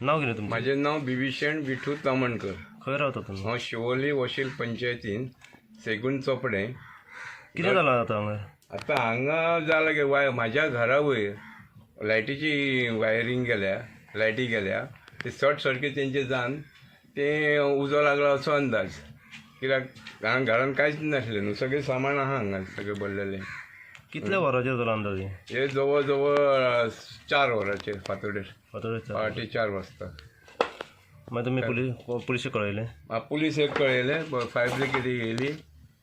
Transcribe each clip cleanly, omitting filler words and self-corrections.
नाव कितें तुमचें? माझे नाव बिभीषण विठू तामणकर. खंय रावता तुमी? हांव शिवोली वॉशील पंचायतीन सेगून चोपडे. कितें जालां आतां हांगा? आतां हांगा जालां की म्हाज्या घरा वयर लायटीची वायरींग केल्या, लायटी गेल्या. ते शॉर्ट सर्कीट तेंचे जावन ते उजो लागला असो अंदाज. कित्याक हांगा घरान कांयच नासलें न्हू, सगळें सामान आहा हांगा सगळें भरलेलें. कितल्या वरांचेर जालो अंदाजे? हे जवळ जवळ 4 वरांचेर फातोडेर पहाटे 4 वाजता. मागीर तुमी पुलिस कळयलें? पुलीस एक कळयलें, फायर ब्रिगेड येयली,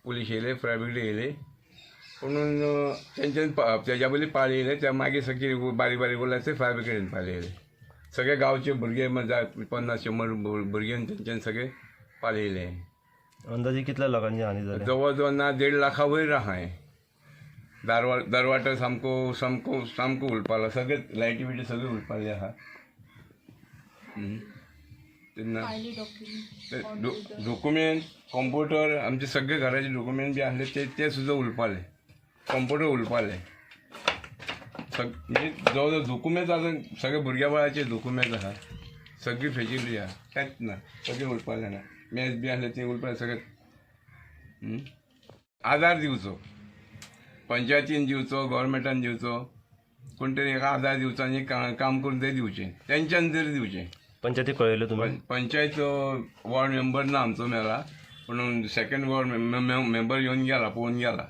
पुलीस येयले, फायर ब्रिगेड येयली. म्हणून तेंच्यान तेज्या पयलीं पाळयले. त्या मागीर सगळी बारीक बारीक उरल्यार ते फायर ब्रिगेडीन पाळयले. सगळे गांवचे भुरगे 50-100 भुरग्यांनी तेंच्यान सगळे पाळयले. अंदाजे कितल्या लोकांची हानी जाली? जवळ जवळ ना 1.5 लाखा वयर आहा. दरवाटो सामको सामको सामको उलपालो, सगळे लायटी बिटी सगळे उलपाले आहा. तेन्ना डॉक्युमेंट, कॉम्प्युटर, आमचे सगळे घराचे डॉक्युमेंट बी आसले ते सुद्दां उलपाले. कॉम्प्युटर उलपाले. म्हणजे जवळ जवळ डॉक्युमेंट आतां सगळे भुरग्या बाळाचे डॉक्युमेंट आहा, सगळी फेसिलिटी आहा, कांयच ना, सगळे उलपाले ना. मॅच बी आसले ते उलपाले सगळे. आधार दिवचो, पंचायतीन दिवचो, गव्हर्मेंटान दिवचो, कोण तरी एका आधार दिवचो आनी काम करून ते दिवचें, तेंच्यान तरी दिवचें. पंचायतीक कळयलें तुमी? पंचायत वॉर्ड मेंबर ना आमचो मेला, पूण सेकंड वॉर्ड मेंबर येवन गेला, पळोवन गेला.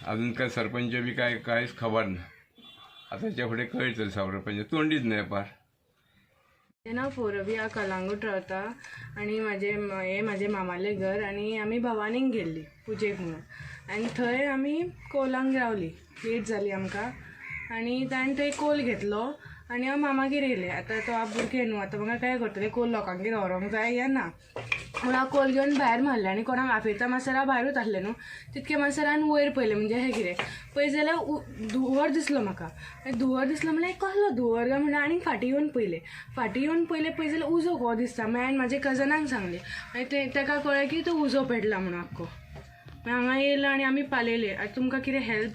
अजून काय सरपंच बी कांयच खबर ना. आतां तेच्या फुडें कळयतले सरपंच, तोंडीच न्हय पार. माझे नाव पौरवी, हांव कलांगूट रावता आनी म्हाजे मामालें घर. आनी आमी भवानीक गेल्ली पुजेक म्हणून, आनी थंय आमी कोलांक रावली. लेट जाली आमकां आनी ताणें थंय कोल घेतलो आनी हांव मामागेर येयलें. आतां तो हांव भुरगें न्हू, आतां म्हाका काय करतलें, कोल लोकांगेर व्हरोंक जाय या ना. म्हणून हांव कोल घेवन भायर मारलें आनी कोणाक आफयता मातसर हांव भायरूच आसलें न्हू. तितके मातसर हांवें वयर पळयलें, म्हणजे हें कितें पळय जाल्यार धुंवर दिसलो म्हाका. धुंवर दिसलो म्हणल्यार कसलो धुंवर काय म्हणल्यार. आनी फाटीं येवन पळयलें पळय जाल्यार उजो कसो दिसता. मागीर हांवें म्हाज्या कजनाक सांगलें आनी ताका कळ्ळें की तो उजो पेटला म्हणून आख्खो. मागीर हांगा येयलो आनी आमी पालयले. आतां तुमकां कितें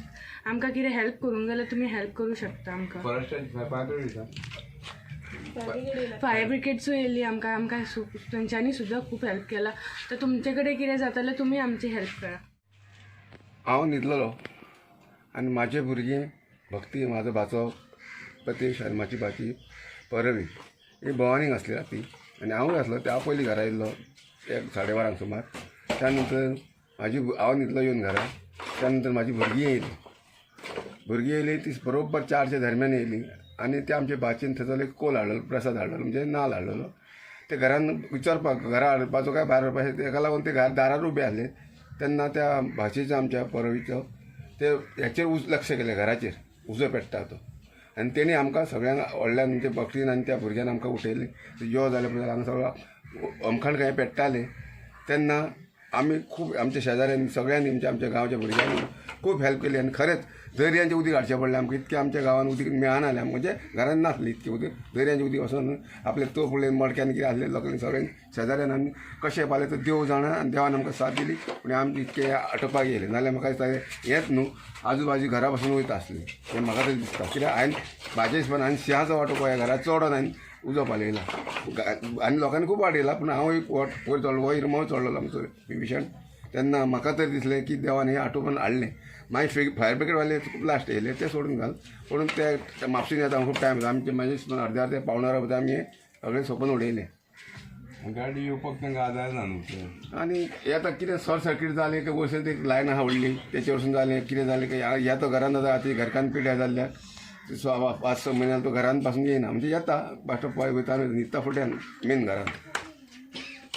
आमकां कितें हेल्प करूंक जाल्यार तुमी हेल्प करूं शकता आमकां. फायर ब्रिगेडचो येयल्ली आमकां तेंच्यांनी सुद्दां खूब हेल्प केला. तर तुमचे कडेन कितें जाता जाल्यार तुमी आमची हेल्प करा. हांव न्हिदलों आनी म्हाजे भुरगीं भक्ती, म्हाजो भाचो प्रतीश आनी म्हाजी भाची परवी ही भवानीक आसली राती. आनी हांवूय आसलो, हांव पयलीं घरा येयल्लो 1-12 सुमार. त्या नंतर हांव न्हिदलो येवन घरा. त्या नंतर म्हाजी भुरगीं येयली. ती बरोबर 4च्या दरम्यान येयली आनी ते आमचे भाचेन थंयसर एक कोल हाडलो, प्रसाद हाडलो, म्हणजे नाल्ल हाडलेलो. ते घरान विचारपाक, घरा हाडपाचो काय भायर हाडपाचें, ताका लागून ते दारार उबे आसले. तेन्ना त्या भाचेचो, आमच्या परवीचो, ते हेचेर लक्ष केलें, घराचेर उजो पेट्टा तो. आनी तेणी आमकां सगळ्यांक व्हडल्यान म्हणजे भक्तीन आनी त्या भुरग्यान आमकां उठयलें. यो जाले पळय हांगा सगळो अमखाण काय पेट्टाले. तेन्ना आमी खूब आमच्या शेजाऱ्यांनी सगळ्यांनी आमच्या गांवच्या भुरग्यांनी खूब हेल्प केली. आनी खरेंच दर्यांचें उदीक हाडचें पडलें आमकां. इतकें आमच्या गांवांत उदीक मेळनासलें, म्हणजे घरान नासलें इतकें उदीक. दर्यांचें उदीक वचून आपले तो फुडें मडक्यान कितें आसलें लोकांनी सगळ्यांनी शेजाऱ्यान आमी कशें पावलें तो देव जाणा. आनी देवान आमकां साथ दिली. पूण आमी इतकें आटोवपाक येयलें, नाल्यार म्हाका दिसता हेंच न्हू, आजू बाजू घरा पासून वयता आसलें, हें म्हाका तरी दिसता. कित्याक हांवें म्हाज्या हिसपान हांवें सिंहाचो वांटो पळय घरा चोडोन हांवें उजो पालयला. आनी लोकांनी खूब वाडयला, पूण हांव एक वयर चडलो, वयर मळ चडलो आमचो बिभीषण. तेन्ना म्हाका तरी दिसलें की देवान हें आटोवन हाडलें. मागीर फायर ब्रिगेडवाले खूब लास्ट येयले, ते सोडून घाल. म्हणून ते म्हापशेन येता खूब टायम आमचे म्हाज्या हिसपान अर्दे पावणारा भितर आमी हें सगळें सोंपून उडयलें. गाडी येवपाक तांकां आदार ना न्हू. आनी हें आतां कितें शॉर्ट सर्कीट जालें, वयरसून एक लायन आहा व्हडली, तेचे वरसून जालें, कितें जालें की ह्या तो घरान आतां ती घरकान पिड्ड्यार जाल्ल्याक 5-6 म्हयन्यान तो घरान पासून येयना. म्हणजे येता बाश्टो पळय वयता न्हिदता फुड्यान मेन घरान.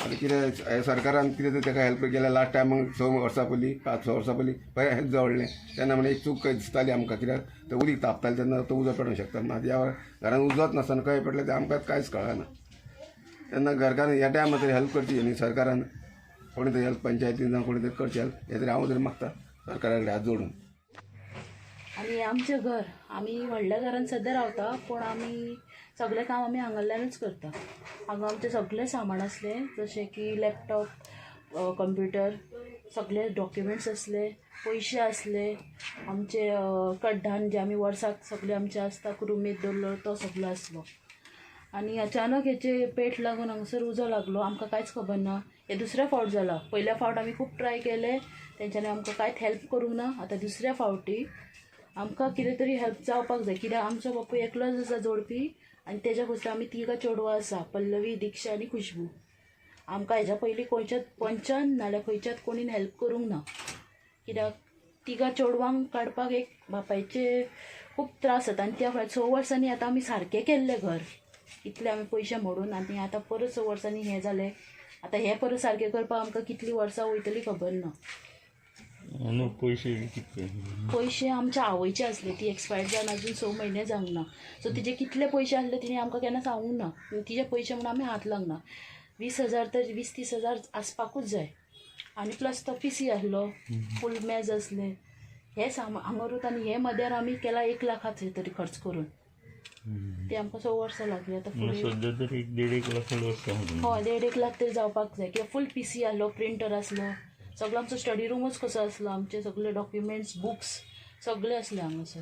आतां कितें सरकारान कितें तरी ताका हेल्प केल्या. लास्ट टायमाक 6 वर्सां पयलीं 5-6 वर्सां पयलीं पळय हेल्प जवळलें तेन्ना म्हणजे एक चूक दिसताली आमकां, कित्याक ते उदीक तापतालें तेन्ना तो उजो पेटोवंक शकता. आतां ह्या घरान उजोच नासतना कशें पेटलें तें आमकां कांयच कळना. तेन्ना घरकारान ह्या टायमार तरी हेल्प करची आनी सरकारान कोणी तरी हेल्प पंचायतीन जावं कोणी तरी करची हेल्प, हे तरी हांव तरी मागता सरकारा कडेन हात जोडून. आणि आमचें घर आमी व्हडल्या घरान सद्या रावता, पूण आमी सगळें काम आमी हांगाल्यानूच करता. हांगा आमचें सगळें सामान आसलें, जशें की लॅपटॉप, कंप्युटर, सगळे डॉक्युमेंट्स असले, पयशे असले, आमचे कड्डान जे आमी वर्साक सगळे आमचे आसता कुरुमेत दवरलो तो सगळो आसलो. आणि अचानक हेचे पेट लागून हांगासर उजो लागलो, आमकां कांयच खबर ना. हे दुसऱ्या फावट जाला. पयल्या फावट आमी खूब ट्राय केले, तेंच्यांनी आमकां कांयच हेल्प करूंक ना. आतां दुसऱ्या फावटी आमकां कितें तरी हेल्प जावपाक जाय, कित्याक आमचो बापूय एकलोच आसा जोडपी आनी तेज्या बसलो आमी 3 चेडवां आसा, पल्लवी, दिक्षा आनी खुशबू. आमकां हेज्या पयलीं खंयच्याच पंचान नाल्यार खंयच्याच कोणीन हेल्प करूंक ना, कित्याक 3 चेडवांक काडपाक एक बापायचे खूब त्रास जाता. आनी त्या 6 वर्सांनी आतां आमी सारकें केल्लें घर, इतले आमी पयशे मोडून, आनी आतां परत 6 वर्सांनी हें जालें. आतां हें परत सारकें करपाक आमकां कितलीं वर्सां वयतली खबर ना. पयशे आमच्या आवयचे असले, ती एक्सपायर्ड जावन अजून 6 म्हयने जावंक ना. सो तिचे कितले पयशे आसले तिणें आमकां केन्ना सांगूंक ना. तिचे पयशे म्हणून आमी हात लावंक ना. 20,000 तर 20-30 हजार आसपाकूच जाय. आनी प्लस तो PC आसलो, फूल मेज असले, हे हांगरूच. आनी हे मद्यार आमी केला 1 लाखाच तरी खर्च करून. ते आमकां 6 वर्सां लागली. आतां फुडें हय 1.5 लाख तरी जावपाक जाय, कित्याक फूल PC आसलो, प्रिंटर आसलो, सगळो आमचो स्टडी रूमूच कसो आसलो, आमचे सगळे डॉक्युमेंट्स, बुक्स सगळे असले हांगासर.